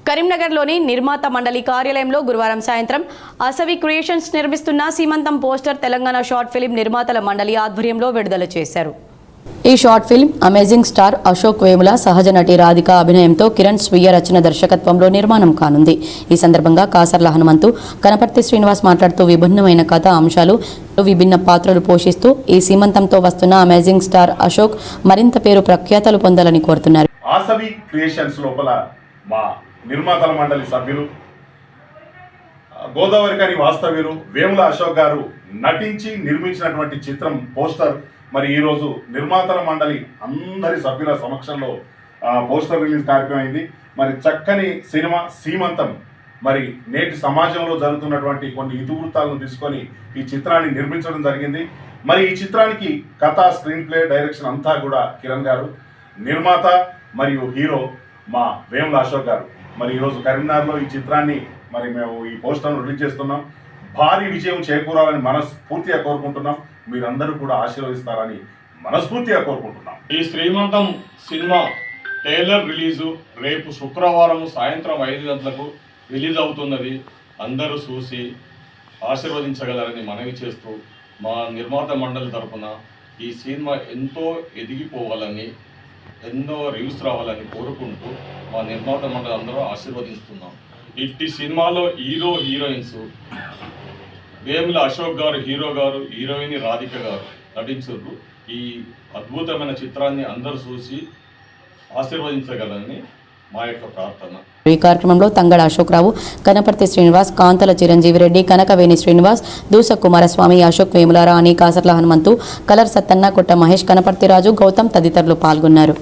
కరీంనగర్లోని నిర్మాత మండలి కార్యాలయంలో గురువారం సాయంత్రం అసవి క్రియేషన్స్ నిర్మిస్తున్న సీమంతం పోస్టర్ తెలంగాణ షార్ట్ ఫిల్మ్ నిర్మాతల మండలి ఆధ్వర్యంలో విడుదల చేశారు. ఈ short film amazing star Ashok Vemula సహజ నటి రాధిక అభినయంతో కిరణ్ స్వీయ రచన దర్శకత్వంలో నిర్మాణం కానుంది. ఈ సందర్భంగా కాసర్ల హనుమంతు, కనపర్తి శ్రీనివాస్ మాట్లాడుతూ విభిన్నమైన కథ అంశాలు, విభిన్న పాత్రలు పోషిస్తూ ఈ సీమంతంతో వస్తున్న అమేజింగ్ స్టార్ అశోక్ మరింత పేరు ప్రఖ్యాతలు పొందాలని కోరుతున్నారు. అసవి క్రియేషన్స్ లోపల మా నిర్మాతల మండలి సభ్యులు గోదావరికని వాస్తవ్యులు వేముల అశోక్ గారు నటించి నిర్మించినటువంటి చిత్రం పోస్టర్ మరి ఈరోజు నిర్మాతల మండలి అందరి సభ్యుల సమక్షంలో పోస్టర్ రిలీజ్ కార్యక్రమం అయింది. మరి చక్కని సినిమా సీమంతం మరి నేటి సమాజంలో జరుగుతున్నటువంటి కొన్ని ఇతివృత్తాలను తీసుకొని ఈ చిత్రాన్ని నిర్మించడం జరిగింది. మరి ఈ చిత్రానికి కథ, స్క్రీన్ ప్లే, డైరెక్షన్ అంతా కూడా కిరణ్ గారు, నిర్మాత మరియు హీరో మా వేముల అశోక్ గారు. మరి ఈరోజు కరీంనగర్లో ఈ చిత్రాన్ని మరి మేము ఈ పోస్టర్ను రిలీజ్ చేస్తున్నాం. భారీ విజయం చేకూరాలని మనస్ఫూర్తిగా కోరుకుంటున్నాం. మీరందరూ కూడా ఆశీర్వదిస్తారని మనస్ఫూర్తిగా కోరుకుంటున్నాం. ఈ శ్రీమంతం సినిమా ట్రైలర్ రిలీజు రేపు శుక్రవారం సాయంత్రం 5 గంటలకు రిలీజ్ అవుతున్నది. అందరూ చూసి ఆశీర్వదించగలరని మనవి చేస్తూ మా నిర్మాత మండలి తరఫున ఈ సినిమా ఎంతో ఎదిగిపోవాలని, ఎన్నో రివ్యూస్ రావాలని కోరుకుంటూ మా నిర్మాత మండలి అందరూ ఆశీర్వదిస్తున్నాం. ఇట్టి సినిమాలో హీరోయిన్స్ వేముల అశోక్ గారు హీరో గారు, హీరోయిన్ రాధిక గారు నటించారు. ఈ అద్భుతమైన చిత్రాన్ని అందరూ చూసి ఆశీర్వదించగలని మా యొక్క ప్రార్థన. ఈ కార్యక్రమంలో తంగడ అశోక్రావు, కనపర్తి శ్రీనివాస్, కాంతల చిరంజీవి రెడ్డి, కనకవేణి శ్రీనివాస్, దూస కుమారస్వామి, అశోక్ వేముల రాణి, కాసర్ల హనుమంతు, కలర్ సత్తన్న, కొట్ట మహేష్, కనపర్తి రాజు, గౌతమ్ తదితరులు పాల్గొన్నారు.